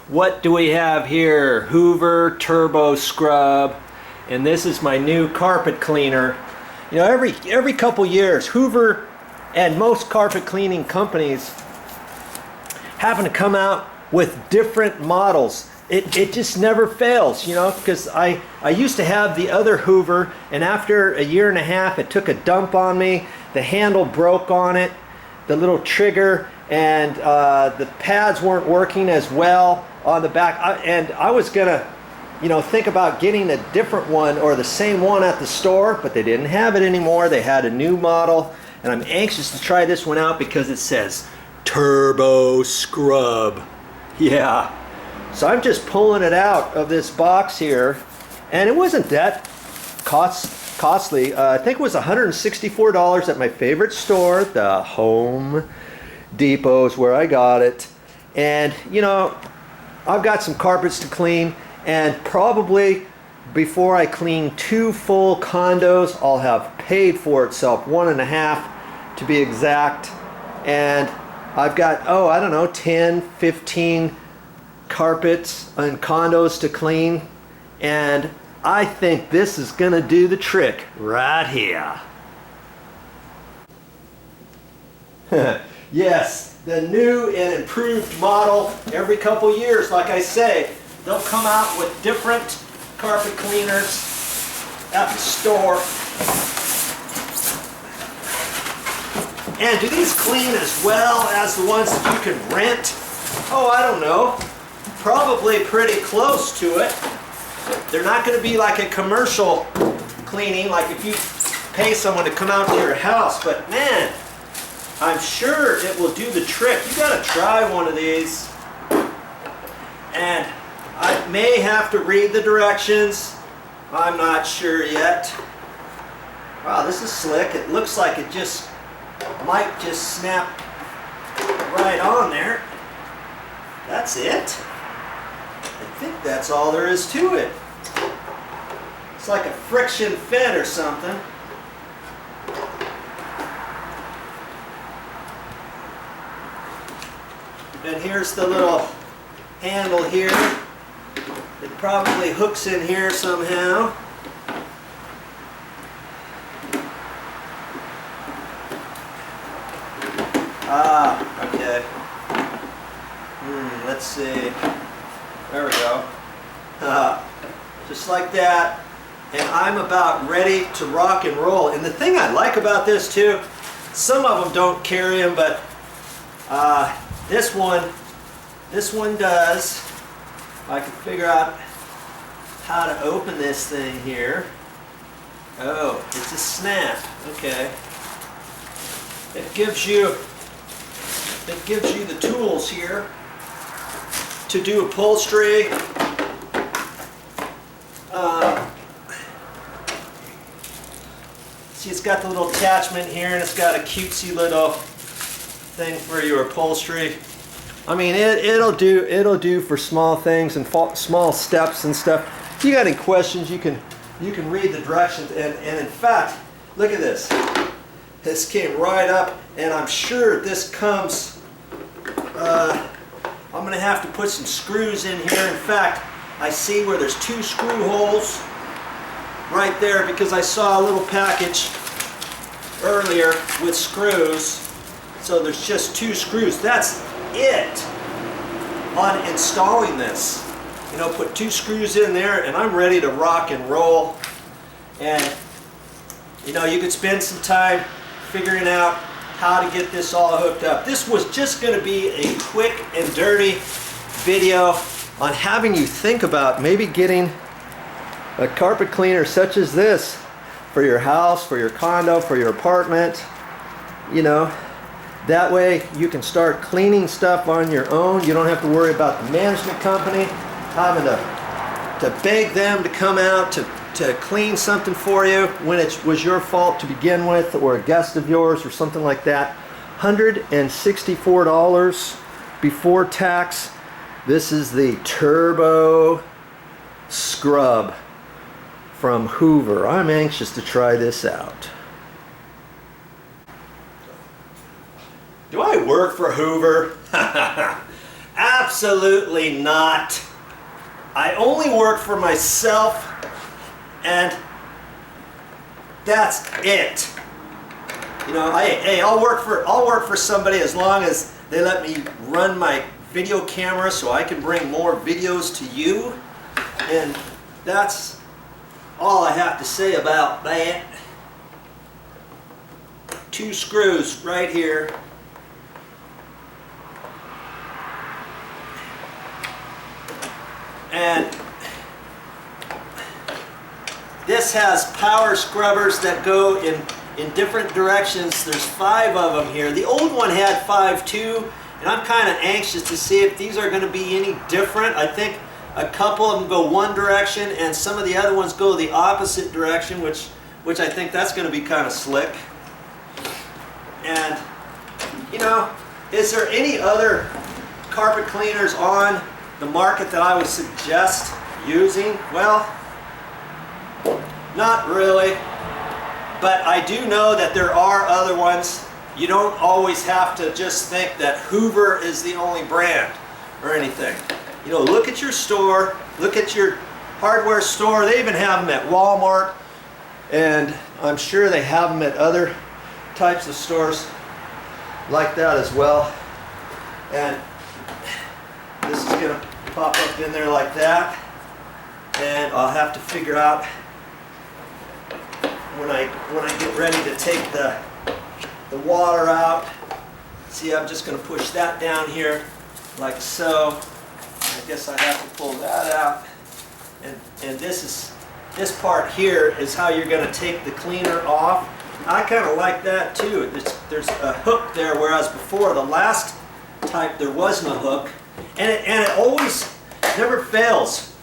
What do we have here? Hoover Turbo Scrub, and this is my new carpet cleaner. You know, every couple years, Hoover and most carpet cleaning companies happen to come out with different models. It just never fails, you know, because I used to have the other Hoover, and after a year and a half it took a dump on me. The handle broke on it, the little trigger, and the pads weren't working as well on the back. And I was gonna, you know, think about getting a different one or the same one at the store, but they didn't have it anymore. They had a new model, and I'm anxious to try this one out because it says Turbo Scrub. Yeah. So I'm just pulling it out of this box here, and it wasn't that costly. I think it was $164 at my favorite store, the Home Depot is where I got it. And you know, I've got some carpets to clean, and probably before I clean 2 full condos, I'll have paid for itself, 1.5 to be exact. And I've got, oh, I don't know, 10, 15 carpets and condos to clean, and I think this is gonna do the trick right here. Yes, the new and improved model. Every couple years, like I say, they'll come out with different carpet cleaners at the store. And do these clean as well as the ones that you can rent? Oh, I don't know. Probably pretty close to it. They're not going to be like a commercial cleaning, like if you pay someone to come out to your house, but man, I'm sure it will do the trick. You got to try one of these. And I may have to read the directions. I'm not sure yet. Wow, this is slick. It looks like it just might just snap right on there. That's it. I think that's all there is to it. It's like a friction fit or something. And here's the little handle here. It probably hooks in here somehow. Ah, okay. Let's see. There we go. Just like that. And I'm about ready to rock and roll. And the thing I like about this too, some of them don't carry them, but this one does. I can figure out how to open this thing here. Oh, it's a snap. Okay. It gives you the tools here to do upholstery. See, it's got the little attachment here, and it's got a cutesy little thing for your upholstery. I mean, it'll do for small things and small steps and stuff. If you got any questions, you can read the directions. And in fact, look at this. This came right up, and I'm sure this comes. I'm going to have to put some screws in here. In fact, I see where there's 2 screw holes right there because I saw a little package earlier with screws. So there's just 2 screws. That's it on installing this. You know, put 2 screws in there and I'm ready to rock and roll. And you know, you could spend some time figuring out how to get this all hooked up. This was just going to be a quick and dirty video on having you think about maybe getting a carpet cleaner such as this for your house, for your condo, for your apartment. You know, that way you can start cleaning stuff on your own. You don't have to worry about the management company having to beg them to come out to clean something for you when it was your fault to begin with, or a guest of yours or something like that. $164 before tax. This is the Turbo Scrub from Hoover. I'm anxious to try this out. Do I work for Hoover? Absolutely not. I only work for myself, and that's it. You know, I'll work for somebody as long as they let me run my video camera so I can bring more videos to you. And that's all I have to say about that. 2 screws right here. And this has power scrubbers that go in different directions. There's 5 of them here. The old one had 5 too, and I'm kind of anxious to see if these are going to be any different. I think a couple of them go one direction and some of the other ones go the opposite direction, which I think that's going to be kind of slick. And, you know, is there any other carpet cleaners on the market that I would suggest using? Well, not really, but I do know that there are other ones. You don't always have to just think that Hoover is the only brand or anything. You know, look at your store, look at your hardware store. They even have them at Walmart, and I'm sure they have them at other types of stores like that as well. And this is going to pop up in there like that, and I'll have to figure out when I get ready to take the water out. See, I'm just going to push that down here like so. I guess I have to pull that out, and this part here is how you're going to take the cleaner off. I kind of like that too. There's a hook there, whereas before the last type there wasn't a hook, and it always never fails.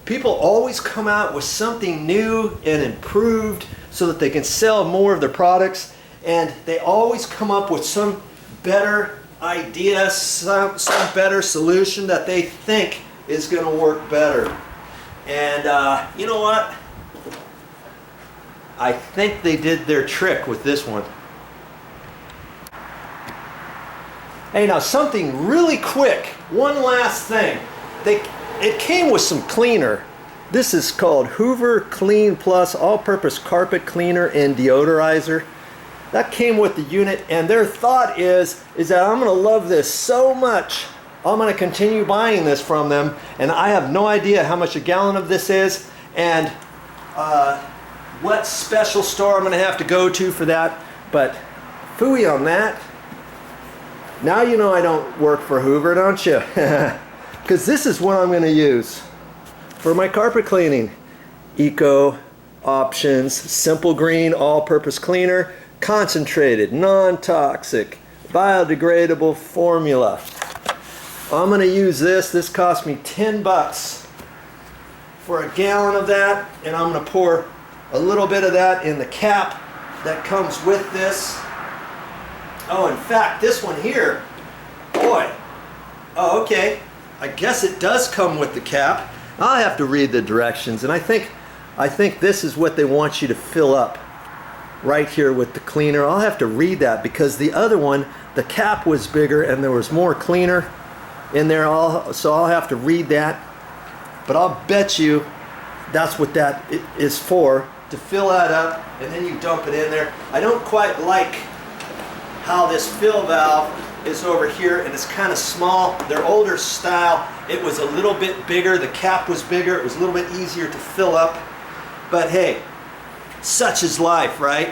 People always come out with something new and improved so that they can sell more of their products, and they always come up with some better idea, some better solution that they think is going to work better. And you know what? I think they did their trick with this one. Hey, now something really quick. One last thing. It came with some cleaner. This is called Hoover Clean Plus All-Purpose Carpet Cleaner and Deodorizer. That came with the unit, and their thought is that I'm going to love this so much, I'm going to continue buying this from them, and I have no idea how much a gallon of this is, and what special store I'm going to have to go to for that, but phooey on that. Now you know I don't work for Hoover, don't you? Because this is what I'm going to use for my carpet cleaning. Eco Options Simple Green All-Purpose Cleaner, concentrated, non-toxic, biodegradable formula. I'm going to use this. This cost me 10 bucks for a gallon of that, and I'm going to pour a little bit of that in the cap that comes with this. Oh, in fact, this one here, boy. Oh, okay. I guess it does come with the cap. I'll have to read the directions, and I think this is what they want you to fill up right here with the cleaner. I'll have to read that because the other one, the cap was bigger and there was more cleaner in there, so I'll have to read that. But I'll bet you that's what that is for, to fill that up, and then you dump it in there. I don't quite like how this fill valve is over here, and it's kind of small. Their older style, it was a little bit bigger, the cap was bigger, it was a little bit easier to fill up. But hey, such is life, right?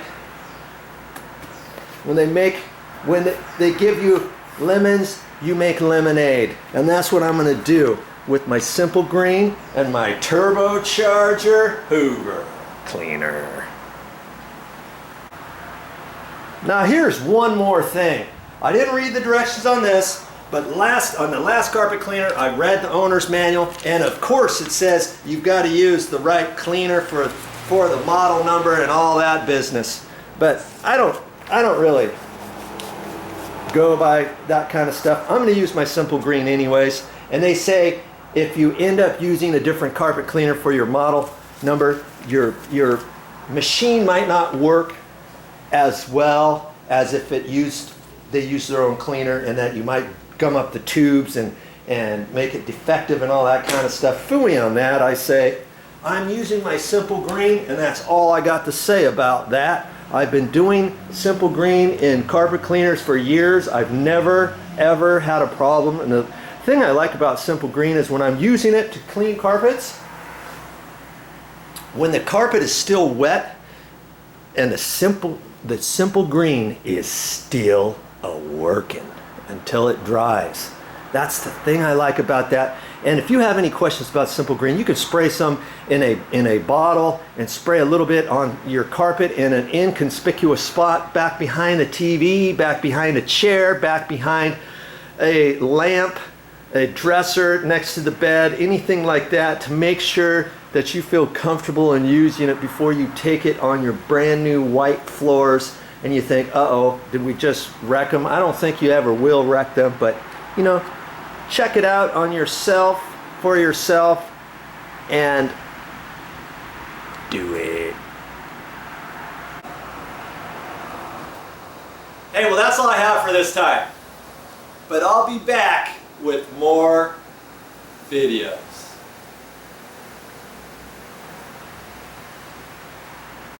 When they give you lemons, you make lemonade. And that's what I'm going to do with my Simple Green and my turbocharger Hoover cleaner. Now here's one more thing. I didn't read the directions on this, but on the last carpet cleaner, I read the owner's manual, and of course it says you've got to use the right cleaner for the model number and all that business. But I don't really go by that kind of stuff. I'm going to use my Simple Green anyways. And they say if you end up using a different carpet cleaner for your model number, your machine might not work as well as if they used their own cleaner, and that you might gum up the tubes and make it defective and all that kind of stuff. Phooey on that. I say, I'm using my Simple Green, and that's all I got to say about that. I've been doing Simple Green in carpet cleaners for years. I've never, ever had a problem. And the thing I like about Simple Green is when I'm using it to clean carpets, when the carpet is still wet and the Simple Green is still a-working until it dries. That's the thing I like about that. And if you have any questions about Simple Green, you can spray some in a bottle and spray a little bit on your carpet in an inconspicuous spot, back behind the TV, back behind a chair, back behind a lamp, a dresser next to the bed, anything like that, to make sure that you feel comfortable in using it before you take it on your brand new white floors and you think, uh-oh, did we just wreck them? I don't think you ever will wreck them, but you know, check it out on yourself, for yourself, and do it. Hey, well, that's all I have for this time. But I'll be back with more videos.